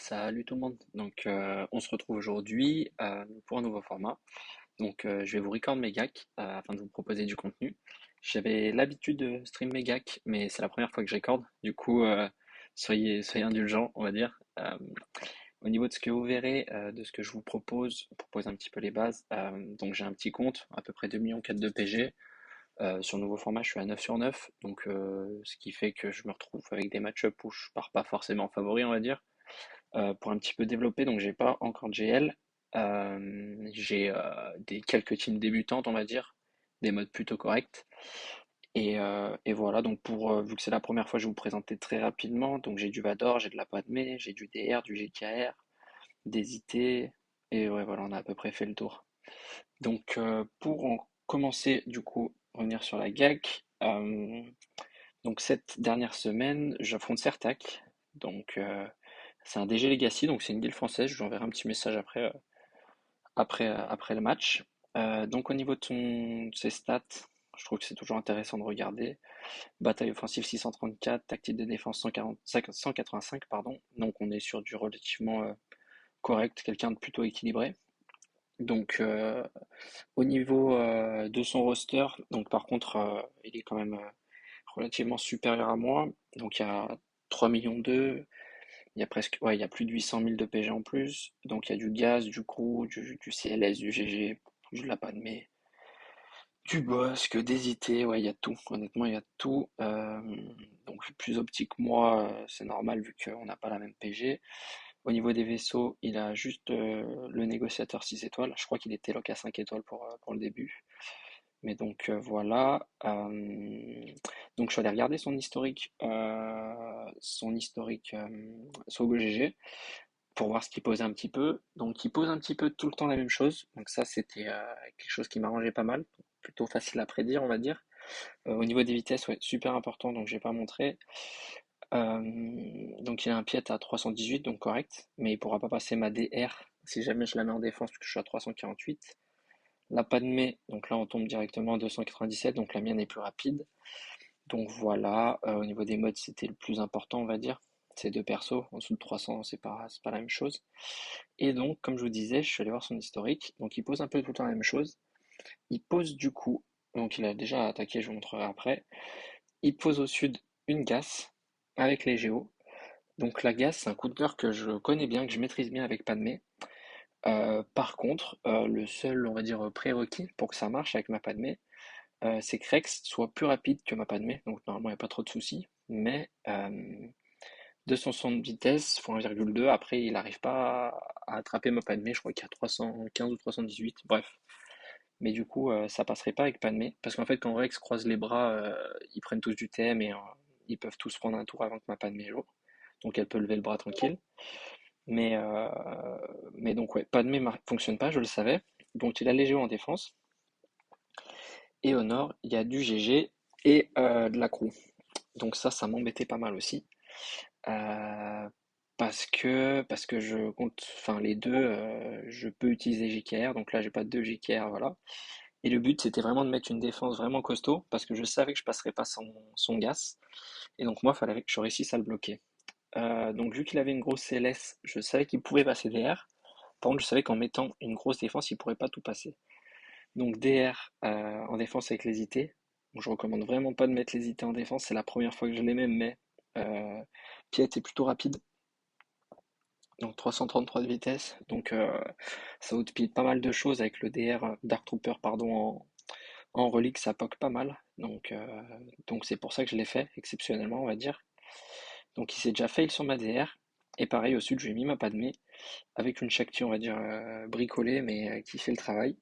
Salut tout le monde. On se retrouve aujourd'hui pour un nouveau format. Je vais vous record mes gags afin de vous proposer du contenu. J'avais l'habitude de stream mes gags, mais c'est la première fois que je record. Soyez indulgents, on va dire. Au niveau de ce que vous verrez, de ce que je vous propose, on propose un petit peu les bases. J'ai un petit compte, à peu près 2,4 millions de PG. Sur le nouveau format, je suis à 9 sur 9, ce qui fait que je me retrouve avec des match-ups où je pars pas forcément favori, on va dire. Pour un petit peu développer, donc j'ai pas encore de GL. J'ai des quelques teams débutantes, on va dire, des modes plutôt corrects. Et voilà, vu que c'est la première fois, je vais vous présenter très rapidement. Donc j'ai du Vador, j'ai de la Padmé, j'ai du DR, du GKR, des IT. Et ouais, voilà, on a à peu près fait le tour. Pour en commencer, du coup, revenir sur la GAC. Cette dernière semaine, j'affronte Sertac. C'est un DG Legacy, donc c'est une guilde française. Je lui enverrai un petit message après le match. Au niveau de ses stats, je trouve que c'est toujours intéressant de regarder. Bataille offensive 634, tactique de défense 185, pardon. Donc on est sur du relativement correct, quelqu'un de plutôt équilibré. Donc euh, Au niveau de son roster, donc par contre, il est quand même relativement supérieur à moi. Donc il y a 3 millions d'eux. Il y a presque, ouais, il y a plus de 800 000 de PG en plus. Donc il y a du gaz, du crew, du CLS, du GG, je l'ai pas de mais du Bosque, des IT, ouais, il y a tout. Honnêtement, il y a tout. Plus optique que moi, c'est normal vu qu'on n'a pas la même PG. Au niveau des vaisseaux, il a juste le négociateur 6 étoiles. Je crois qu'il était lock à 5 étoiles pour le début. Voilà. Je suis allé regarder son historique sur GG pour voir ce qu'il posait un petit peu. Donc il pose un petit peu tout le temps la même chose. Donc ça c'était quelque chose qui m'arrangeait pas mal. Plutôt facile à prédire on va dire. Au niveau des vitesses, ouais, super important, donc j'ai pas montré. Il a un pied à 318, donc correct, mais il pourra pas passer ma DR si jamais je la mets en défense parce que je suis à 348. La Padmé, donc là on tombe directement à 297, donc la mienne est plus rapide. Donc voilà, au niveau des modes, c'était le plus important, on va dire. Ces deux persos, en dessous de 300, c'est pas la même chose. Et donc, comme je vous disais, je suis allé voir son historique. Donc il pose un peu tout le temps la même chose. Il pose du coup, donc il a déjà attaqué, je vous montrerai après. Il pose au sud une Gas avec les Géos. Donc la Gas, c'est un coup de cœur que je connais bien, que je maîtrise bien avec Padmé. Par contre, le seul, on va dire, prérequis pour que ça marche avec ma Padmé, c'est que Rex soit plus rapide que ma Padmé. Donc normalement, il n'y a pas trop de soucis. Mais de son son de vitesse, faut 1,2. Après, il n'arrive pas à attraper ma Padmé. Je crois qu'il y a 315 ou 318. Bref. Mais du coup, ça passerait pas avec Padmé. Parce qu'en fait, quand Rex croise les bras, ils prennent tous du TM et ils peuvent tous prendre un tour avant que ma Padmé joue. Donc elle peut lever le bras tranquille. Mais, euh, ouais, Padmé fonctionne pas, je le savais. Donc il a les Géos en défense. Et au nord, il y a du GG et de la crew. Donc ça m'embêtait pas mal aussi. Euh, parce que je compte, enfin les deux, je peux utiliser JKR. Donc là, j'ai pas deux JKR, voilà. Et le but, c'était vraiment de mettre une défense vraiment costaud, parce que je savais que je passerais pas son gas. Et donc moi, il fallait que je réussisse à le bloquer. Vu qu'il avait une grosse CLS, je savais qu'il pouvait passer DR. Par contre, je savais qu'en mettant une grosse défense, il pourrait pas tout passer. Donc DR en défense avec les IT. Donc, je recommande vraiment pas de mettre les IT en défense. C'est la première fois que je les mets, mais Piet est plutôt rapide. Donc 333 de vitesse. Ça outspeed pas mal de choses avec le DR Dark Trooper pardon, en relique, ça poke pas mal. Donc c'est pour ça que je l'ai fait, exceptionnellement, on va dire. Donc il s'est déjà fail sur ma DR. Et pareil, au sud, je lui ai mis ma Padmé avec une Shakti, on va dire, bricolée, mais qui fait le travail.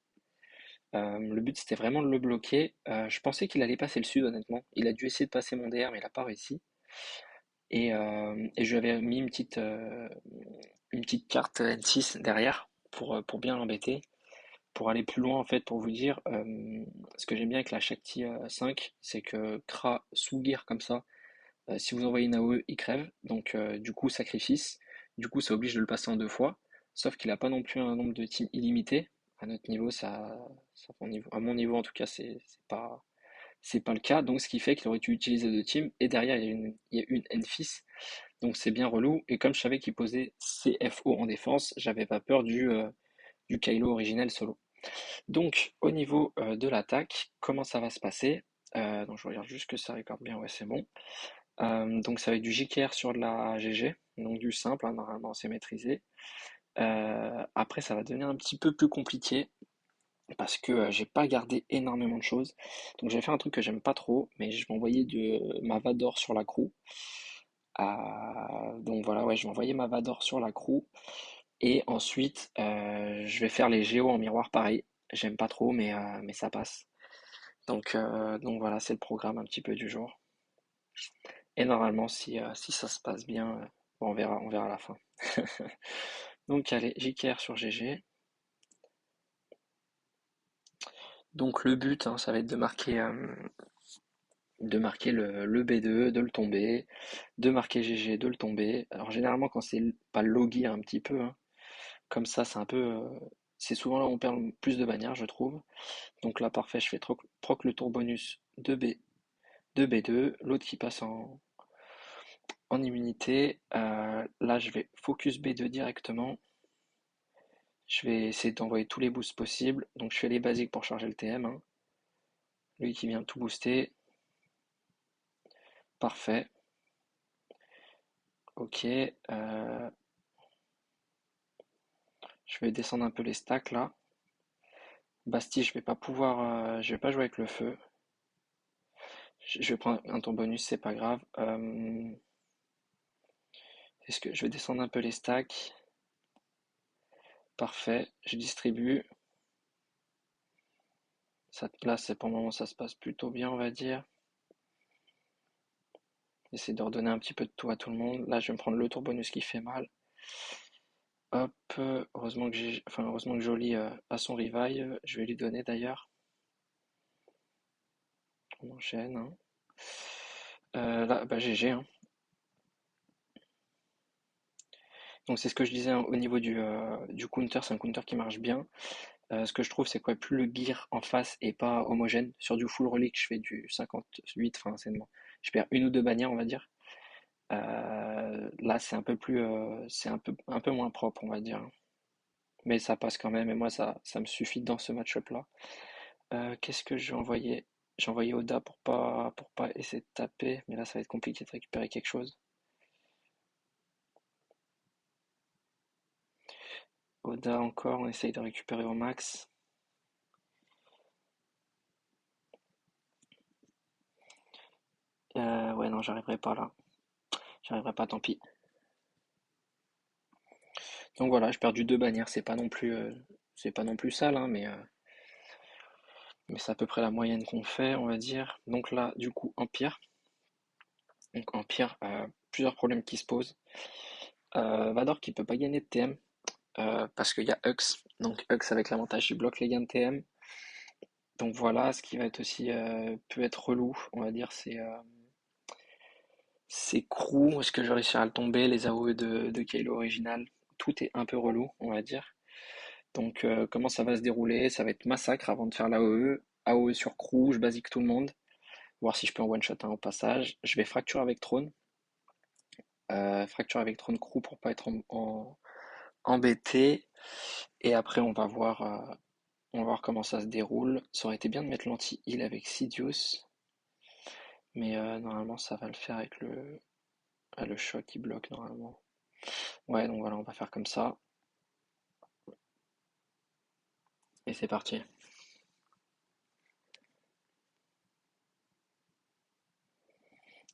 Le but, c'était vraiment de le bloquer. Je pensais qu'il allait passer le sud, honnêtement. Il a dû essayer de passer mon DR, mais il n'a pas réussi. Et je lui avais mis une petite carte N6 derrière pour bien l'embêter. Pour aller plus loin, en fait, pour vous dire, ce que j'aime bien avec la Shakti 5, c'est que Kra sous gear comme ça, si vous envoyez une AOE, il crève. Du coup, sacrifice. Du coup, ça oblige de le passer en deux fois. Sauf qu'il n'a pas non plus un nombre de teams illimité. À notre niveau, à mon niveau en tout cas, c'est pas le cas. Donc, ce qui fait qu'il aurait dû utiliser deux teams. Et derrière, il y a une Enfys. Donc c'est bien relou. Et comme je savais qu'il posait CFO en défense, j'avais pas peur du Kylo originel solo. Donc au niveau de l'attaque, comment ça va se passer? Donc je regarde juste que ça récorde bien, ouais c'est bon. Donc ça va être du JKR sur de la GG, donc du simple, hein, normalement c'est maîtrisé. Après ça va devenir un petit peu plus compliqué parce que j'ai pas gardé énormément de choses. Donc j'ai fait un truc que j'aime pas trop, mais je vais envoyer de ma Vador sur la crew. Donc voilà, ouais, je vais envoyer ma Vador sur la crew. Et ensuite, je vais faire les géos en miroir pareil. J'aime pas trop, mais ça passe. Donc voilà, c'est le programme un petit peu du jour. Et normalement, si ça se passe bien, bon, on verra à la fin. Donc allez, JKR sur GG. Donc le but, hein, ça va être de marquer le B2, de le tomber, de marquer GG, de le tomber. Alors généralement quand c'est pas low gear un petit peu, hein, comme ça c'est un peu, c'est souvent là où on perd le plus de bannières je trouve. Donc là parfait, je fais proc le tour bonus de B2, l'autre qui passe en immunité. Là je vais focus B2 directement. Je vais essayer d'envoyer tous les boosts possibles. Donc je fais les basiques pour charger le TM, hein. Lui qui vient tout booster. Parfait. Ok. Je vais descendre un peu les stacks là. Bastille, je vais pas jouer avec le feu. Je vais prendre un tour bonus, c'est pas grave. Est-ce que je vais descendre un peu les stacks? Parfait, je distribue. Ça, là, c'est pour le moment, ça se passe plutôt bien, on va dire. J'essaie de redonner un petit peu de tout à tout le monde. Là, je vais me prendre le tour bonus qui fait mal. Hop, heureusement que Jolie a son revive. Je vais lui donner d'ailleurs. On enchaîne, hein. Là, bah GG, hein. Donc c'est ce que je disais, hein, au niveau du counter, c'est un counter qui marche bien. Ce que je trouve, c'est que ouais, plus le gear en face est pas homogène, sur du full relic, je fais du 58, enfin, je perds une ou deux bannières, on va dire. Là, c'est un peu plus, c'est un peu moins propre, on va dire. Mais ça passe quand même, et moi, ça me suffit dans ce match-up-là. Qu'est-ce que je vais envoyer? J'ai envoyé Oda pour pas essayer de taper, mais là, ça va être compliqué de récupérer quelque chose. Oda encore, on essaye de récupérer au max. Ouais, non, j'arriverai pas là. J'arriverai pas, tant pis. Donc voilà, j'ai perdu deux bannières, c'est pas non plus sale, hein, mais c'est à peu près la moyenne qu'on fait, on va dire. Donc là, du coup, Empire. Donc Empire, plusieurs problèmes qui se posent. Vador qui peut pas gagner de TM, parce qu'il y a Hux. Donc Hux avec l'avantage du bloc les gains de TM. Donc voilà, ce qui va être aussi peut être relou, on va dire, c'est Crew, est-ce que je vais réussir à le tomber, les AOE de Kylo original. Tout est un peu relou, on va dire. Donc comment ça va se dérouler? Ça va être massacre avant de faire l'AOE. AOE sur Crew, je basique tout le monde. Voir si je peux en one-shot un au passage. Je vais fracture avec Trône. Fracture avec Trône Crew pour pas être embêté. Et après on va voir comment ça se déroule. Ça aurait été bien de mettre l'anti-heal avec Sidious. Mais normalement ça va le faire avec le choc qui bloque normalement. Ouais, donc voilà, on va faire comme ça. Et c'est parti.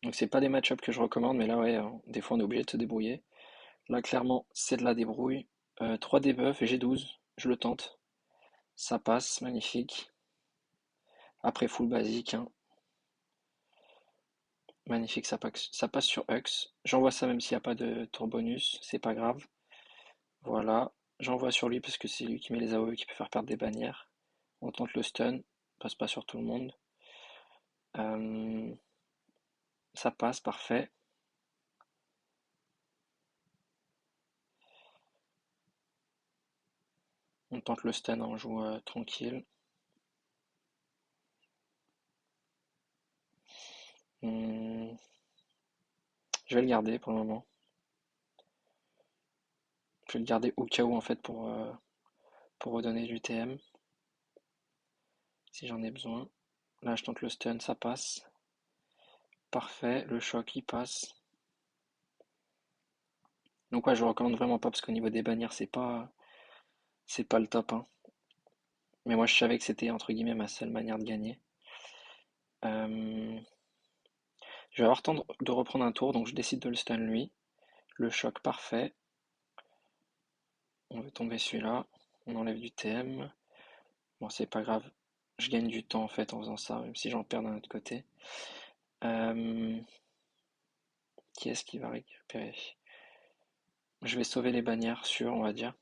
Donc c'est pas des match-ups que je recommande, mais là ouais, des fois on est obligé de se débrouiller. Là clairement c'est de la débrouille. 3 debuffs et j'ai 12. Je le tente. Ça passe, magnifique. Après full basique, hein. Magnifique, ça passe sur Hux. J'envoie ça même s'il n'y a pas de tour bonus, c'est pas grave. Voilà. J'envoie sur lui parce que c'est lui qui met les AOE qui peut faire perdre des bannières. On tente le stun, passe pas sur tout le monde. Euh, Ça passe, parfait. On tente le stun, on joue tranquille. Hmm, Je vais le garder pour le moment. Je vais le garder au cas où en fait pour redonner du TM si j'en ai besoin. Là, je tente le stun, ça passe. Parfait, le choc il passe. Donc ouais, je recommande vraiment pas parce qu'au niveau des bannières, c'est pas le top, hein. Mais moi, je savais que c'était entre guillemets ma seule manière de gagner. Euh, je vais avoir le temps de reprendre un tour, donc je décide de le stun lui. Le choc parfait. On veut tomber celui-là. On enlève du TM. Bon, c'est pas grave. Je gagne du temps en fait en faisant ça, même si j'en perds d'un autre côté. Euh, qui est-ce qui va récupérer? Je vais sauver les bannières sur, on va dire.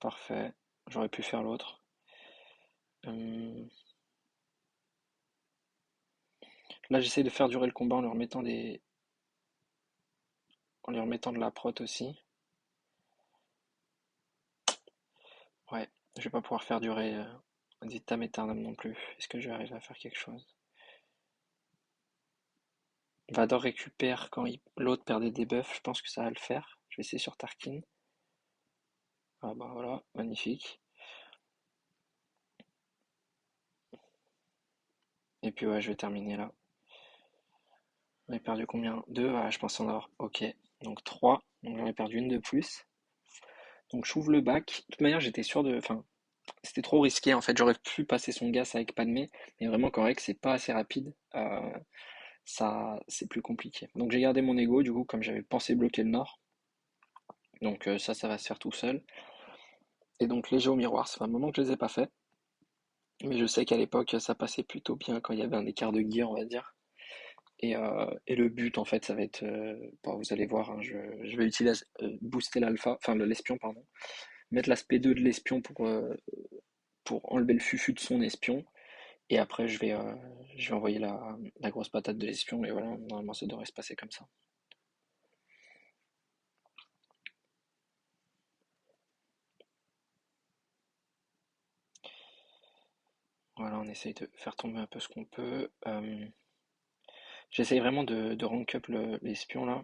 Parfait. J'aurais pu faire l'autre. Euh, Là, j'essaie de faire durer le combat en leur mettant en lui remettant de la prot aussi. Ouais, je vais pas pouvoir faire durer un vitam aeternam non plus. Est-ce que je vais arriver à faire quelque chose? Vador récupère quand l'autre perdait des buffs, je pense que ça va le faire. Je vais essayer sur Tarkin. Ah bah voilà, magnifique. Et puis ouais, je vais terminer là. On a perdu combien? Deux? Ah, je pense en avoir. Ok. Donc 3. Donc j'en ai perdu une de plus. Donc j'ouvre le bac. De toute manière, j'étais sûr de. Enfin, c'était trop risqué en fait. J'aurais pu passer son gas avec Padmé. Mais vraiment, correct, c'est pas assez rapide. Ça, c'est plus compliqué. Donc j'ai gardé mon ego, du coup, comme j'avais pensé bloquer le nord. Donc ça va se faire tout seul. Et donc les jeux au miroir, ça fait un moment que je les ai pas fait. Mais je sais qu'à l'époque, ça passait plutôt bien quand il y avait un écart de gear, on va dire. Et le but, en fait, ça va être, bon, vous allez voir, hein, je vais utiliser, booster l'alpha, enfin l'espion, pardon, mettre l'aspect 2 de l'espion pour enlever le fufu de son espion. Et après, je vais envoyer la grosse patate de l'espion. Et voilà, normalement, ça devrait se passer comme ça. Voilà, on essaye de faire tomber un peu ce qu'on peut. J'essaye vraiment de rank up l'espion là,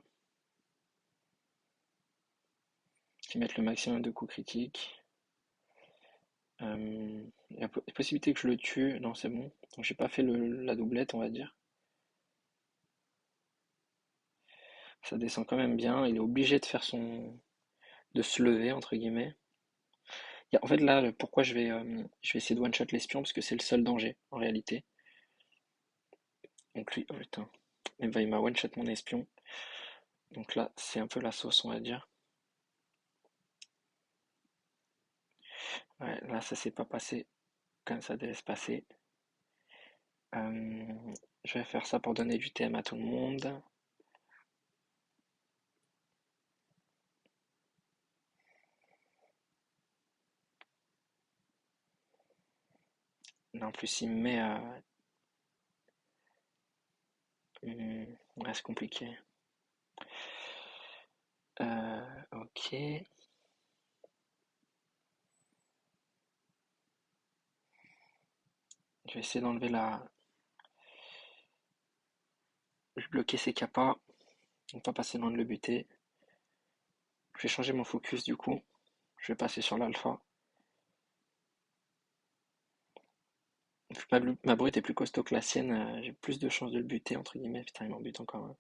qui mette le maximum de coups critiques. Il y a possibilité que je le tue. Non, c'est bon. Donc, j'ai pas fait la doublette, on va dire. Ça descend quand même bien. Il est obligé de se lever, entre guillemets. En fait, là, pourquoi je vais essayer de one-shot l'espion, parce que c'est le seul danger, en réalité. Donc lui, oh putain, il m'a one-shot mon espion. Donc là, c'est un peu la sauce, on va dire. Ouais, là, ça s'est pas passé comme ça devait se passer. Je vais faire ça pour donner du TM à tout le monde. Là, en plus, il me met ouais, c'est compliqué. Ok. Je vais essayer d'enlever la. Je vais bloquer ses capas. On va pas passer loin de le buter. Je vais changer mon focus du coup. Je vais passer sur l'alpha. Ma brute est plus costaud que la sienne. J'ai plus de chances de le buter, entre guillemets. Putain, il m'en bute encore un.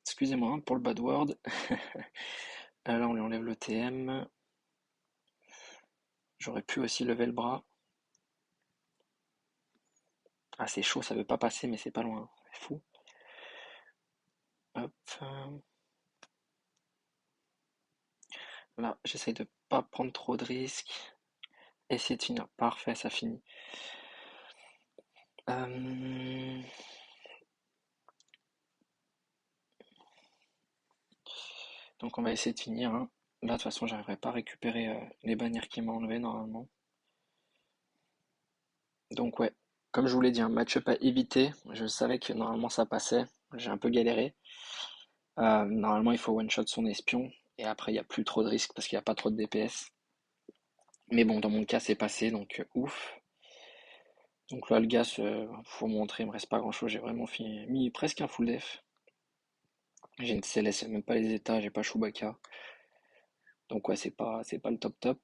Excusez-moi hein, pour le bad word. Là, on lui enlève le TM. J'aurais pu aussi lever le bras. Ah, c'est chaud, ça veut pas passer, mais c'est pas loin. C'est fou. Hop. Là, j'essaye de pas prendre trop de risques. Essayer de finir. Parfait, ça finit. Euh, Donc on va essayer de finir, hein. Là, de toute façon, j'arriverai pas à récupérer les bannières qui m'ont enlevé normalement. Donc ouais, comme je vous l'ai dit, un match-up à éviter. Je savais que normalement ça passait. J'ai un peu galéré. Normalement, il faut one-shot son espion. Et après, il n'y a plus trop de risques parce qu'il n'y a pas trop de DPS. Mais bon, dans mon cas, c'est passé, donc ouf. Donc là, le gars, faut montrer, il me reste pas grand-chose. J'ai vraiment mis presque un full def. J'ai une Céleste, même pas les états, j'ai pas Chewbacca. Donc ouais, c'est pas le top top.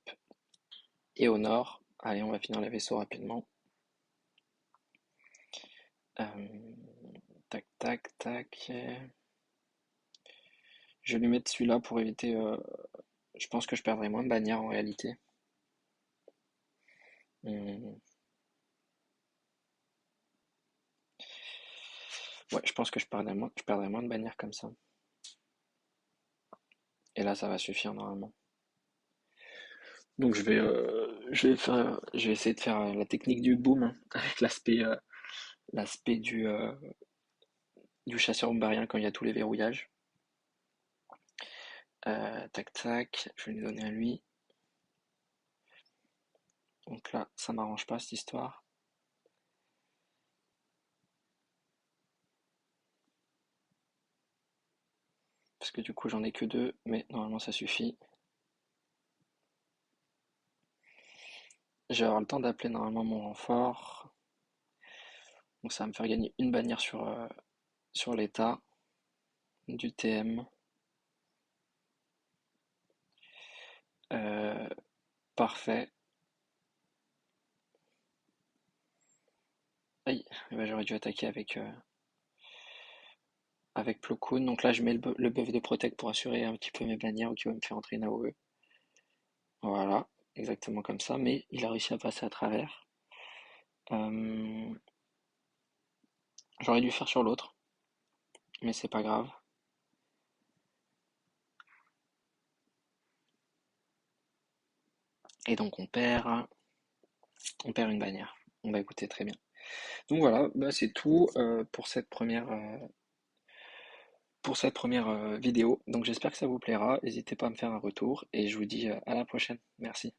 Et au nord, allez, on va finir les vaisseaux rapidement. Tac, tac, tac. Je vais lui mettre celui-là pour éviter. Je pense que je perdrai moins de bannières en réalité. Hum, Ouais, je pense que je perdrai moins de bannières comme ça. Et là, ça va suffire normalement. Donc je vais essayer de faire la technique du boom hein, avec l'aspect du chasseur umbarien quand il y a tous les verrouillages. Tac tac, je vais lui donner à lui. Donc là, ça m'arrange pas cette histoire. Parce que du coup, j'en ai que deux, mais normalement ça suffit. Je vais avoir le temps d'appeler normalement mon renfort. Donc ça va me faire gagner une bannière sur l'état du TM. Euh, Parfait. Aïe, eh ben, j'aurais dû attaquer avec Plo Koon. Donc là, je mets le buff de Protect pour assurer un petit peu mes bannières ou qui va me faire entrer une AOE. Voilà, exactement comme ça. Mais il a réussi à passer à travers. Euh, J'aurais dû faire sur l'autre, mais c'est pas grave. Et donc on perd une bannière. On va écouter très bien. Donc voilà, bah c'est tout pour cette première vidéo. Donc j'espère que ça vous plaira. N'hésitez pas à me faire un retour et je vous dis à la prochaine. Merci.